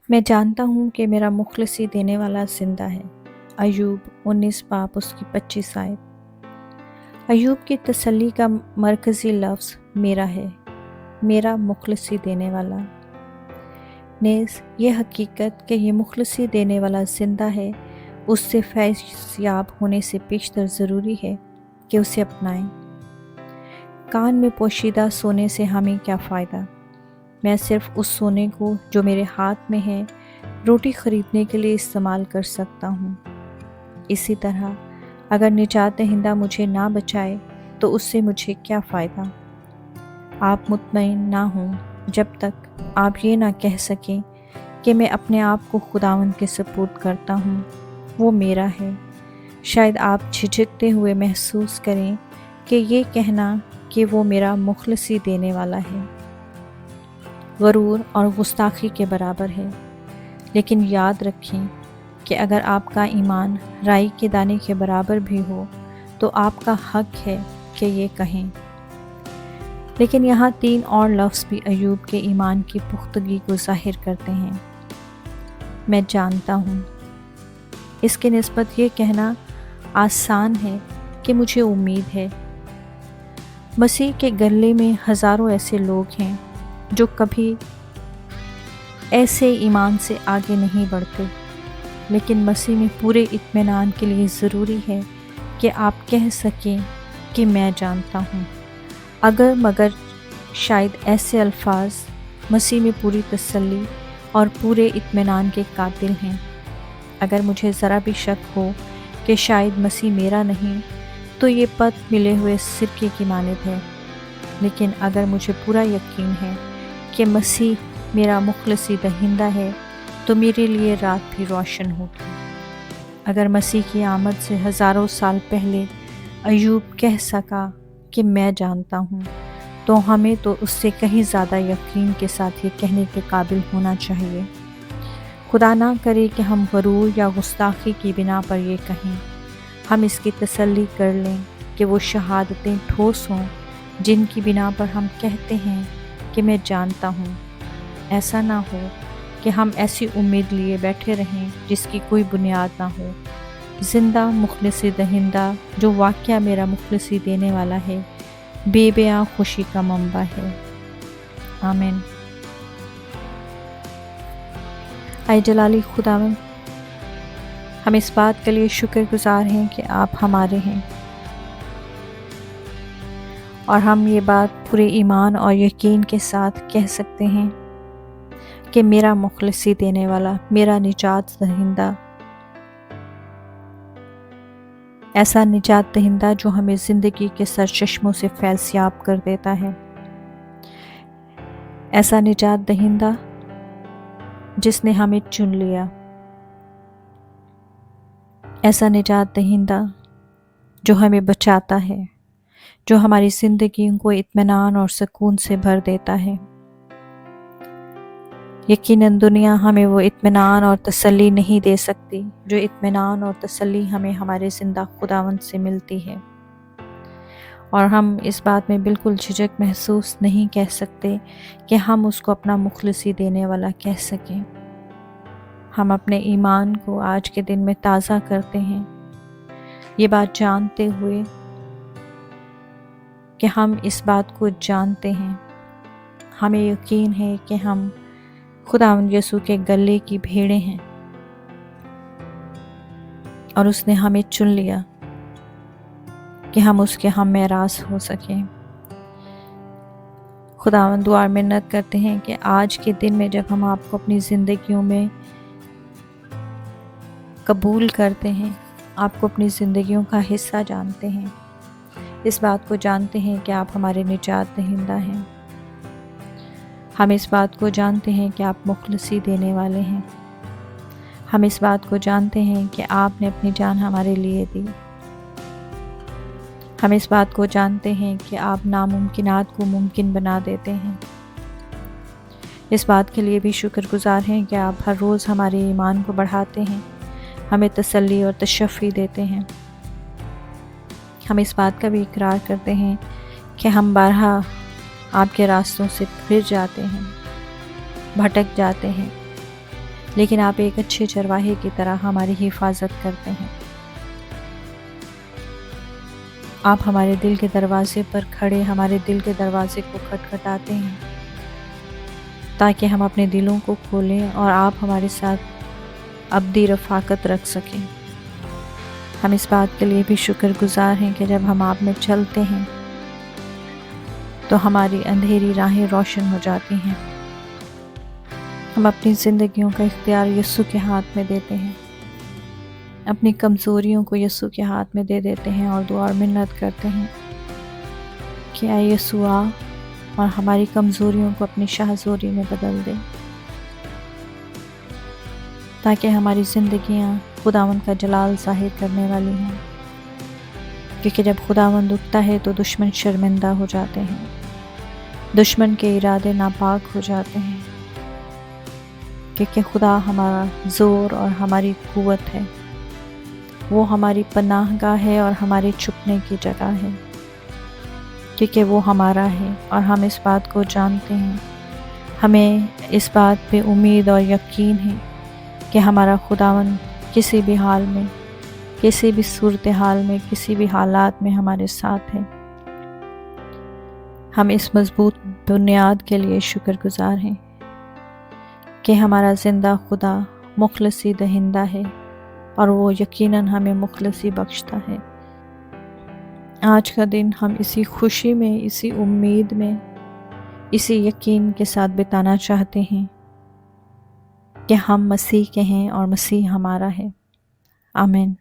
मैं जानता हूँ कि मेरा मुखलसी देने वाला ज़िंदा है। अय्यूब 19 बाब उसकी 25 आयत। अय्यूब की तसल्ली का मरकज़ी लफ्ज़ मेरा है, मेरा मुखलसी देने वाला। नेज़ ये हकीकत कि ये मुखलसी देने वाला ज़िंदा है, उससे फैज़याब होने से पेशतर ज़रूरी है कि उसे अपनाएं। कान में पोशीदा सोने से हमें क्या फ़ायदा। मैं सिर्फ़ उस सोने को जो मेरे हाथ में है रोटी ख़रीदने के लिए इस्तेमाल कर सकता हूँ। इसी तरह अगर निजात दहिंदा मुझे ना बचाए तो उससे मुझे क्या फ़ायदा। आप मुतमईन ना हों जब तक आप ये ना कह सकें कि मैं अपने आप को खुदावंद के सपुर्द करता हूँ, वो मेरा है। शायद आप झिझकते हुए महसूस करें कि ये कहना कि वो मेरा मुखलसी देने वाला है गरूर और गुस्ताखी के बराबर है। लेकिन याद रखें कि अगर आपका ईमान राई के दाने के बराबर भी हो तो आपका हक है कि ये कहें। लेकिन यहाँ 3 और लफ्ज़ भी अय्यूब के ईमान की पुख्तगी को ज़ाहिर करते हैं। मैं जानता हूँ। इसके निस्बत ये कहना आसान है कि मुझे उम्मीद है। मसीह के गले में हज़ारों ऐसे लोग हैं जो कभी ऐसे ईमान से आगे नहीं बढ़ते, लेकिन मसीह में पूरे इत्मीनान के लिए ज़रूरी है कि आप कह सकें कि मैं जानता हूँ। अगर मगर शायद ऐसे अल्फाज मसीह में पूरी तसल्ली और पूरे इत्मीनान के कातिल हैं। अगर मुझे ज़रा भी शक हो कि शायद मसीह मेरा नहीं, तो ये पद मिले हुए सिरके की मानिद है। लेकिन अगर मुझे पूरा यकीन है कि मसीह मेरा मुखलसी दहिंदा है, तो मेरे लिए रात भी रोशन होगी। अगर मसीह की आमद से हज़ारों साल पहले अय्यूब कह सका कि मैं जानता हूँ, तो हमें तो उससे कहीं ज़्यादा यकीन के साथ ये कहने के काबिल होना चाहिए। खुदा ना करे कि हम गरूर या गुस्ताखी की बिना पर ये कहें। हम इसकी तसल्ली कर लें कि वो शहादतें ठोस हों जिनकी बिना पर हम कहते हैं कि मैं जानता हूँ। ऐसा ना हो कि हम ऐसी उम्मीद लिए बैठे रहें जिसकी कोई बुनियाद ना हो। ज़िंदा मुखलसी दहिंदा जो वाक़या मेरा मुखलसी देने वाला है, बेबयां खुशी का मंबा है। आमीन। आए जलाली खुदावंद, हम इस बात के लिए शुक्रगुज़ार हैं कि आप हमारे हैं, और हम ये बात पूरे ईमान और यकीन के साथ कह सकते हैं कि मेरा मुखलसी देने वाला, मेरा निजात दहिंदा, ऐसा निजात दहिंदा जो हमें ज़िंदगी के सरचश्मों से फैज़याब कर देता है, ऐसा निजात दहिंदा जिसने हमें चुन लिया, ऐसा निजात दहिंदा जो हमें बचाता है, जो हमारी ज़िंदगी को इत्मीनान और सुकून से भर देता है। यकीनन दुनिया हमें वो इत्मीनान और तसल्ली नहीं दे सकती जो इत्मीनान और तसल्ली हमें हमारे ज़िंदा खुदावंद से मिलती है, और हम इस बात में बिल्कुल झिझक महसूस नहीं कह सकते कि हम उसको अपना मुखलसी देने वाला कह सकें। हम अपने ईमान को आज के दिन में ताज़ा करते हैं, ये बात जानते हुए कि हम इस बात को जानते हैं, हमें यकीन है कि हम खुदावंद यीशु के गले की भेड़ें हैं और उसने हमें चुन लिया कि हम उसके हम मेरास हो सकें। खुदावंद दुआ मिन्नत करते हैं कि आज के दिन में जब हम आपको अपनी ज़िंदगियों में कबूल करते हैं, आपको अपनी ज़िंदगियों का हिस्सा जानते हैं, इस बात को जानते हैं कि आप हमारे निजात दहिंदा हैं, हम इस बात को जानते हैं कि आप मुखलसी देने वाले हैं, हम इस बात को जानते हैं कि आपने अपनी जान हमारे लिए दी, हम इस बात को जानते हैं कि आप नामुमकिनात को मुमकिन बना देते हैं। इस बात के लिए भी शुक्रगुज़ार हैं कि आप हर रोज़ हमारे ईमान को बढ़ाते हैं, हमें तसल्ली और तशफ़ी देते हैं। हम इस बात का भी इकरार करते हैं कि हम बारहा आपके रास्तों से फिर जाते हैं, भटक जाते हैं, لیکن آپ ایک اچھے چرواہے کی طرح ہماری حفاظت کرتے ہیں۔ آپ ہمارے دل کے دروازے پر کھڑے ہمارے دل کے دروازے کو کھٹکھٹاتے ہیں تاکہ ہم اپنے دلوں کو کھولیں اور آپ ہمارے ساتھ ابدی رفاقت رکھ سکیں۔ ہم اس بات کے لیے بھی شکر گزار ہیں کہ جب ہم آپ میں چلتے ہیں تو ہماری اندھیری راہیں روشن ہو جاتی ہیں۔ ہم اپنی زندگیوں کا اختیار یسوع کے ہاتھ میں دیتے ہیں، اپنی کمزوریوں کو یسوع کے ہاتھ میں دے دیتے ہیں اور دعا اور منت کرتے ہیں کہ اے یسوع آ اور ہماری کمزوریوں کو اپنی شاہزوری میں بدل دے، تاکہ ہماری زندگیاں خداوند کا جلال ظاہر کرنے والی ہوں، کیونکہ جب خداوند اٹھتا ہے تو دشمن شرمندہ ہو جاتے ہیں، دشمن کے ارادے ناپاک ہو جاتے ہیں، کیونکہ خدا ہمارا زور اور ہماری قوت ہے، وہ ہماری پناہ گاہ ہے اور ہمارے چھپنے کی جگہ ہے، کیونکہ وہ ہمارا ہے اور ہم اس بات کو جانتے ہیں۔ ہمیں اس بات پہ امید اور یقین ہے کہ ہمارا خداوند کسی بھی حال میں، کسی بھی صورتحال میں، کسی بھی حالات میں ہمارے ساتھ ہے۔ ہم اس مضبوط بنیاد کے لیے شکر گزار ہیں کہ ہمارا زندہ خدا مخلصی دہندہ ہے اور وہ یقیناً ہمیں مخلصی بخشتا ہے۔ آج کا دن ہم اسی خوشی میں، اسی امید میں، اسی یقین کے ساتھ بتانا چاہتے ہیں کہ ہم مسیح کے ہیں اور مسیح ہمارا ہے۔ آمین۔